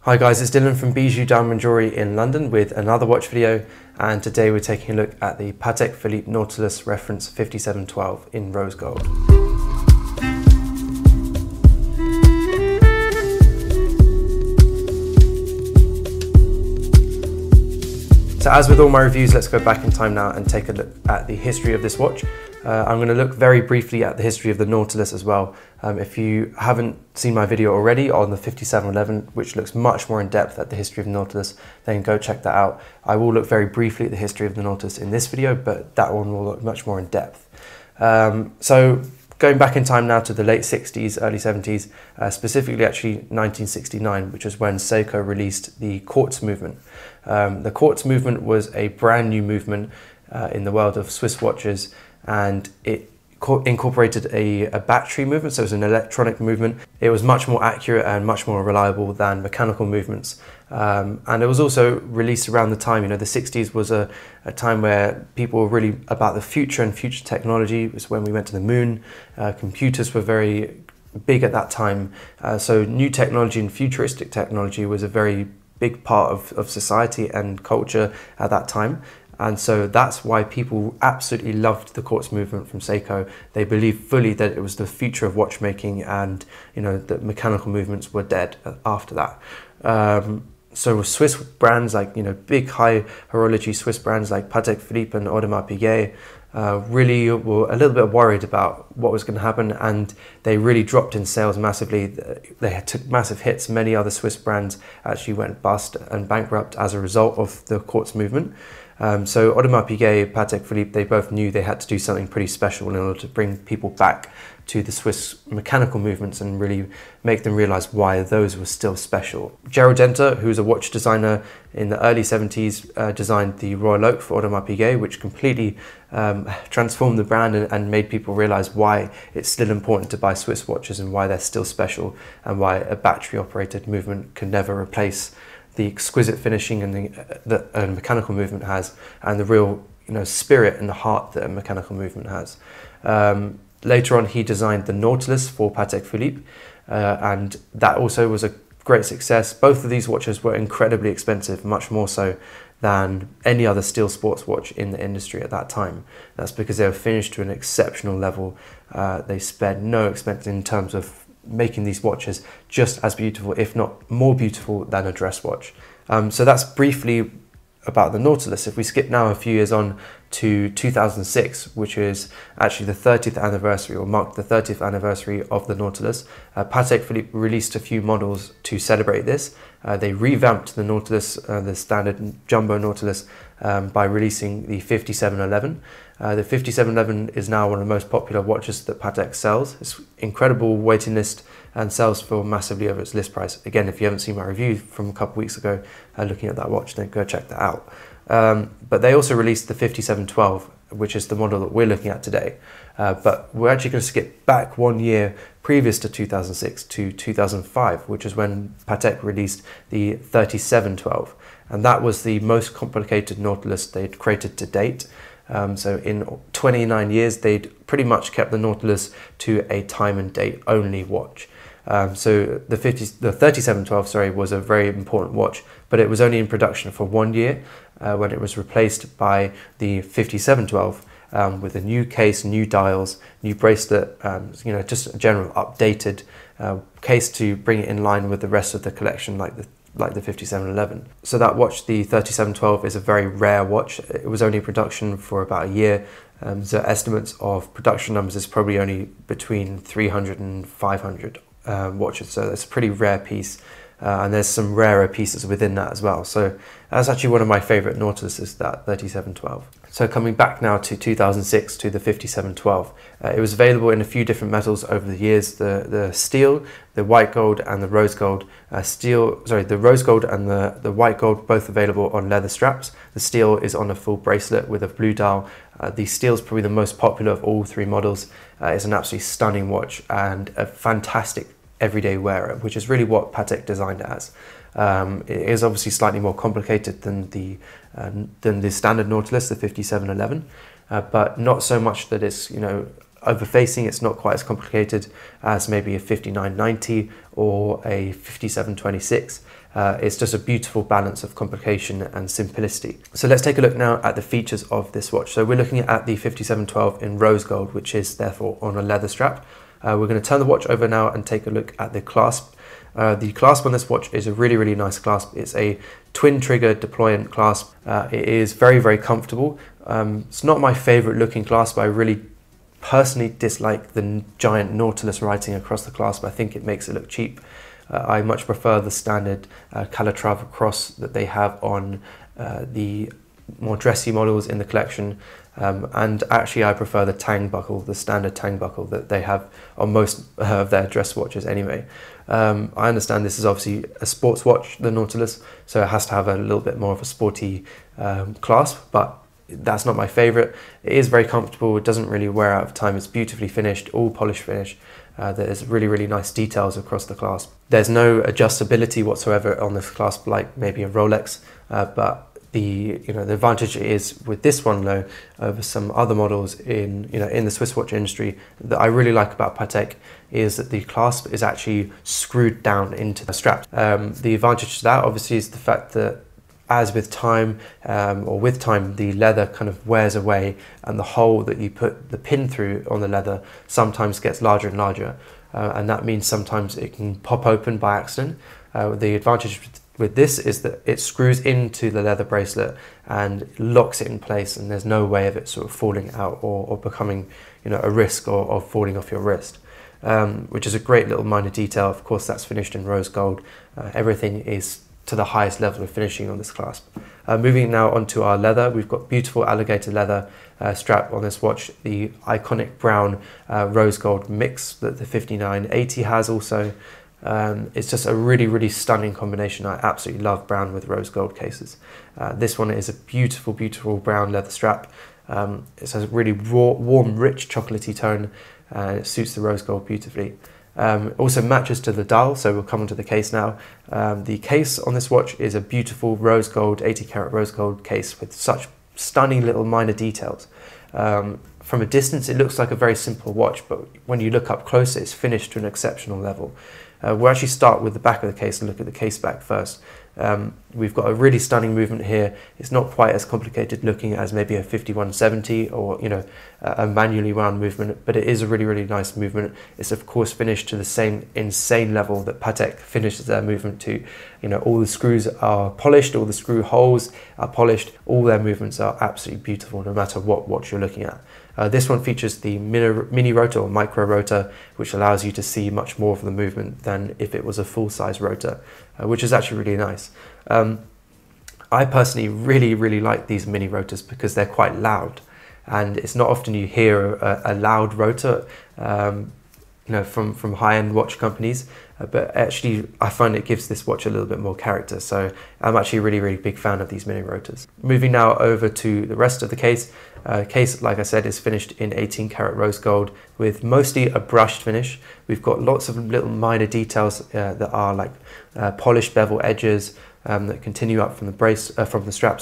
Hi guys, it's Dylan from Bijou Diamond Jewellery in London with another watch video, and today we're taking a look at the Patek Philippe Nautilus reference 5712 in rose gold. So as with all my reviews, let's go back in time now and take a look at the history of this watch. I'm going to look very briefly at the history of the Nautilus as well. If you haven't seen my video already on the 5711, which looks much more in depth at the history of the Nautilus, then go check that out. I will look very briefly at the history of the Nautilus in this video, but that one will look much more in depth. So going back in time now to the late 60s, early 70s, specifically actually 1969, which was when Seiko released the quartz movement. The quartz movement was a brand new movement in the world of Swiss watches, and it incorporated a battery movement, so it was an electronic movement. It was much more accurate and much more reliable than mechanical movements. And it was also released around the time, the 60s was a time where people were really about the future and future technology. It was when we went to the moon. Computers were very big at that time. So new technology and futuristic technology was a very big part of society and culture at that time. And so that's why people absolutely loved the quartz movement from Seiko. They believed fully that it was the future of watchmaking, and that mechanical movements were dead after that. So Swiss brands like, big high horology Swiss brands like Patek Philippe and Audemars Piguet really were a little bit worried about what was going to happen, and they really dropped in sales massively. They took massive hits. Many other Swiss brands actually went bust and bankrupt as a result of the quartz movement. So Audemars Piguet, Patek Philippe, they both knew they had to do something pretty special in order to bring people back to the Swiss mechanical movements and really make them realize why those were still special. Gerald Denter, who was a watch designer in the early 70s, designed the Royal Oak for Audemars Piguet, which completely transformed the brand and made people realize why it's still important to buy Swiss watches and why they're still special, and why a battery operated movement can never replace the exquisite finishing and the mechanical movement has, and the real spirit and the heart that a mechanical movement has. Later on, he designed the Nautilus for Patek Philippe, and that also was a great success. Both of these watches were incredibly expensive, much more so than any other steel sports watch in the industry at that time. That's because they were finished to an exceptional level. They spared no expense in terms of making these watches just as beautiful, if not more beautiful than a dress watch. So that's briefly about the Nautilus. If we skip now a few years on to 2006, which is actually the 30th anniversary, or marked the 30th anniversary of the Nautilus, Patek Philippe released a few models to celebrate this. They revamped the Nautilus, the standard jumbo Nautilus, by releasing the 5711. The 5711 is now one of the most popular watches that Patek sells. It's incredible waiting list and sells for massively over its list price. Again, if you haven't seen my review from a couple weeks ago looking at that watch, then go check that out. But they also released the 5712, which is the model that we're looking at today. But we're actually going to skip back 1 year previous to 2006 to 2005, which is when Patek released the 3712. And that was the most complicated Nautilus they'd created to date. So in 29 years, they'd pretty much kept the Nautilus to a time and date only watch. So the 3712, sorry, was a very important watch, but it was only in production for 1 year when it was replaced by the 5712 with a new case, new dials, new bracelet, just a general updated case to bring it in line with the rest of the collection, like the 5711. So that watch, the 3712, is a very rare watch. It was only in production for about a year. So estimates of production numbers is probably only between 300 and 500 watches. So it's a pretty rare piece. And there's some rarer pieces within that as well. So that's actually one of my favorite Nautiluses, that 3712. So coming back now to 2006 to the 5712, it was available in a few different metals over the years: the steel, the white gold, and the rose gold. The rose gold and the white gold both available on leather straps. The steel is on a full bracelet with a blue dial. The steel is probably the most popular of all three models. It's an absolutely stunning watch and a fantastic everyday wearer, which is really what Patek designed it as. It is obviously slightly more complicated than the standard Nautilus, the 5711, but not so much that it's over facing, it's not quite as complicated as maybe a 5990 or a 5726. It's just a beautiful balance of complication and simplicity. So let's take a look now at the features of this watch. So we're looking at the 5712 in rose gold, which is therefore on a leather strap. We're going to turn the watch over now and take a look at the clasp. The clasp on this watch is a really nice clasp. It's a twin trigger deployant clasp. It is very comfortable. It's not my favorite looking clasp. I really personally dislike the giant Nautilus writing across the clasp. I think it makes it look cheap. I much prefer the standard Calatrava cross that they have on the more dressy models in the collection, and actually I prefer the tang buckle, the standard tang buckle that they have on most of their dress watches anyway. I understand this is obviously a sports watch, the Nautilus, so it has to have a little bit more of a sporty clasp, but that's not my favorite. It is very comfortable, it doesn't really wear out of time, it's beautifully finished, all polish finish. There's really nice details across the clasp. There's no adjustability whatsoever on this clasp like maybe a Rolex, but the advantage is with this one though over some other models in the Swiss watch industry that I really like about Patek is that the clasp is actually screwed down into the strap. The advantage to that obviously is the fact that as with time, the leather kind of wears away and the hole that you put the pin through on the leather sometimes gets larger and larger, and that means sometimes it can pop open by accident. The advantage with this is that it screws into the leather bracelet and locks it in place, and there's no way of it sort of falling out or becoming a risk or falling off your wrist, which is a great little minor detail. Of course, that's finished in rose gold. Everything is to the highest level of finishing on this clasp. Moving now onto our leather, we've got beautiful alligator leather strap on this watch, the iconic brown rose gold mix that the 5980 has also. It's just a really stunning combination. I absolutely love brown with rose gold cases. This one is a beautiful brown leather strap. It has a really raw, warm, rich chocolatey tone, and it suits the rose gold beautifully. It also matches to the dial, so we'll come onto the case now. The case on this watch is a beautiful rose gold, 80 karat rose gold case with such stunning little minor details. From a distance it looks like a very simple watch, but when you look up closer it's finished to an exceptional level. We'll actually start with the back of the case and look at the case back first. We've got a really stunning movement here. It's not quite as complicated looking as maybe a 5170 or a manually wound movement, but it is a really nice movement. It's of course finished to the same insane level that Patek finishes their movement to. All the screws are polished, all the screw holes are polished, all their movements are absolutely beautiful no matter what watch you're looking at. This one features the mini rotor or micro rotor, which allows you to see much more of the movement than if it was a full-size rotor, which is actually really nice. I personally really like these mini rotors because they're quite loud, and it's not often you hear a loud rotor from high-end watch companies, but actually I find it gives this watch a little bit more character, so I'm actually a really big fan of these mini rotors. Moving now over to the rest of the case. Case, like I said, is finished in 18 karat rose gold with mostly a brushed finish. We've got lots of little minor details that are like polished bevel edges that continue up from the strap.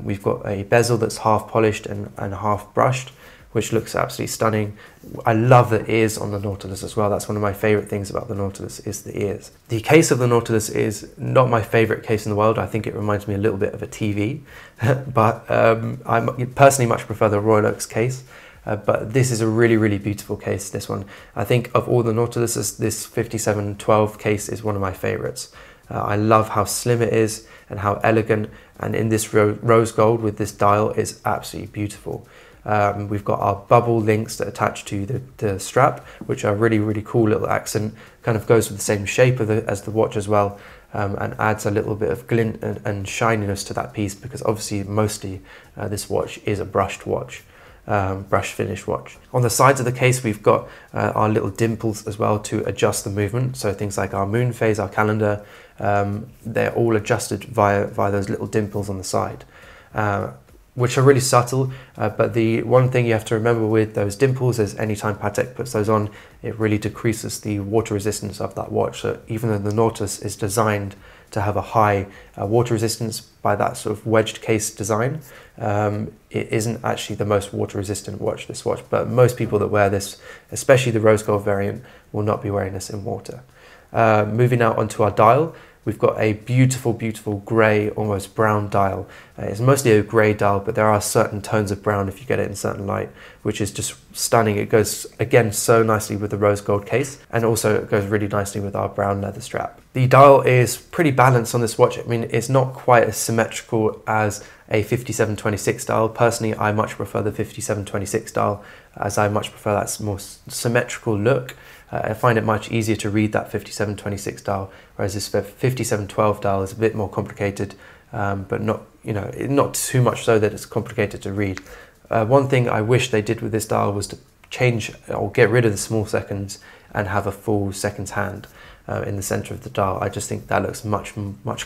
We've got a bezel that's half polished and half brushed, which looks absolutely stunning. I love the ears on the Nautilus as well. That's one of my favorite things about the Nautilus is the ears. The case of the Nautilus is not my favorite case in the world. I think it reminds me a little bit of a TV, but I personally much prefer the Royal Oaks case. But this is a really beautiful case, this one. I think of all the Nautiluses, this 5712 case is one of my favorites. I love how slim it is and how elegant, and in this rose gold with this dial is absolutely beautiful. We've got our bubble links that attach to the strap, which are really cool little accent, kind of goes with the same shape as the watch as well, and adds a little bit of glint and shininess to that piece, because obviously mostly this watch is a brushed watch. Brush finish watch. On the sides of the case we've got our little dimples as well to adjust the movement, so things like our moon phase, our calendar, they're all adjusted via those little dimples on the side. which are really subtle, but the one thing you have to remember with those dimples is anytime Patek puts those on, it really decreases the water resistance of that watch. So even though the Nautilus is designed to have a high water resistance by that sort of wedged case design, it isn't actually the most water resistant watch, this watch, but most people that wear this, especially the rose gold variant, will not be wearing this in water. Moving out onto our dial, we've got a beautiful, beautiful grey, almost brown dial. It's mostly a grey dial, but there are certain tones of brown if you get it in certain light, which is just stunning. It goes, again, so nicely with the rose gold case, and also it goes really nicely with our brown leather strap. The dial is pretty balanced on this watch. I mean, it's not quite as symmetrical as a 5726 dial. Personally, I much prefer the 5726 dial, as I much prefer that more symmetrical look. I find it much easier to read that 5726 dial, whereas this 5712 dial is a bit more complicated, but not, not too much so that it's complicated to read. One thing I wish they did with this dial was to change or get rid of the small seconds and have a full seconds hand in the center of the dial. I just think that looks much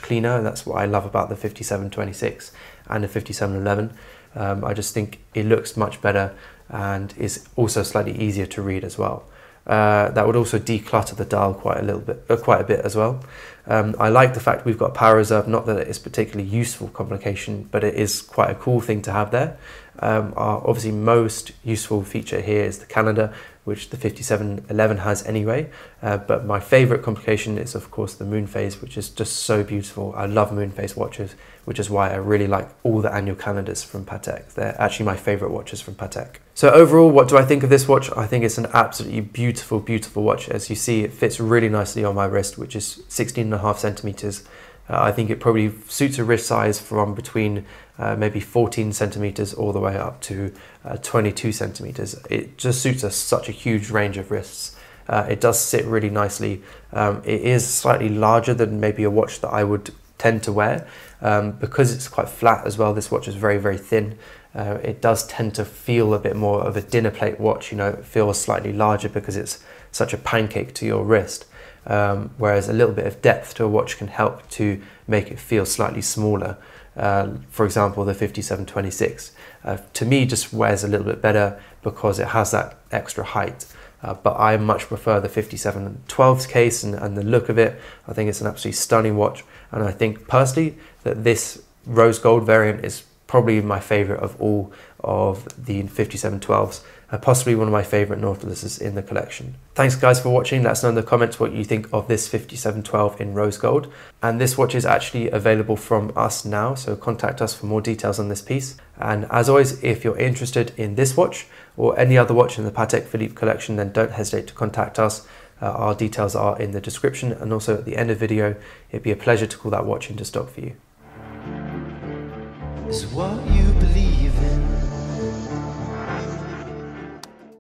cleaner, and that's what I love about the 5726 and the 5711. I just think it looks much better and is also slightly easier to read as well. That would also declutter the dial quite a bit as well. I like the fact we've got power reserve, not that it is particularly useful complication, but it is quite a cool thing to have there. Our obviously most useful feature here is the calendar, which the 5711 has anyway, but my favorite complication is of course the moon phase, which is just so beautiful. I love moon phase watches, which is why I really like all the annual calendars from Patek. They're actually my favorite watches from Patek. So overall, what do I think of this watch? I think it's an absolutely beautiful, beautiful watch. As you see, it fits really nicely on my wrist, which is 16.5 centimeters. I think it probably suits a wrist size from between maybe 14 centimeters all the way up to 22 centimeters. It just suits such a huge range of wrists. It does sit really nicely. It is slightly larger than maybe a watch that I would tend to wear. Because it's quite flat as well, this watch is very, very thin. It does tend to feel a bit more of a dinner plate watch, it feels slightly larger because it's such a pancake to your wrist. Whereas a little bit of depth to a watch can help to make it feel slightly smaller. For example, the 5726 to me just wears a little bit better because it has that extra height. But I much prefer the 5712's case and the look of it. I think it's an absolutely stunning watch, and I think personally that this rose gold variant is probably my favorite of all of the 5712s, and possibly one of my favorite Nautiluses in the collection. Thanks guys for watching. Let us know in the comments what you think of this 5712 in rose gold. And this watch is actually available from us now, so contact us for more details on this piece. And as always, if you're interested in this watch or any other watch in the Patek Philippe collection, then don't hesitate to contact us. Our details are in the description, and also at the end of the video. It'd be a pleasure to call that watch into stock for you. Is what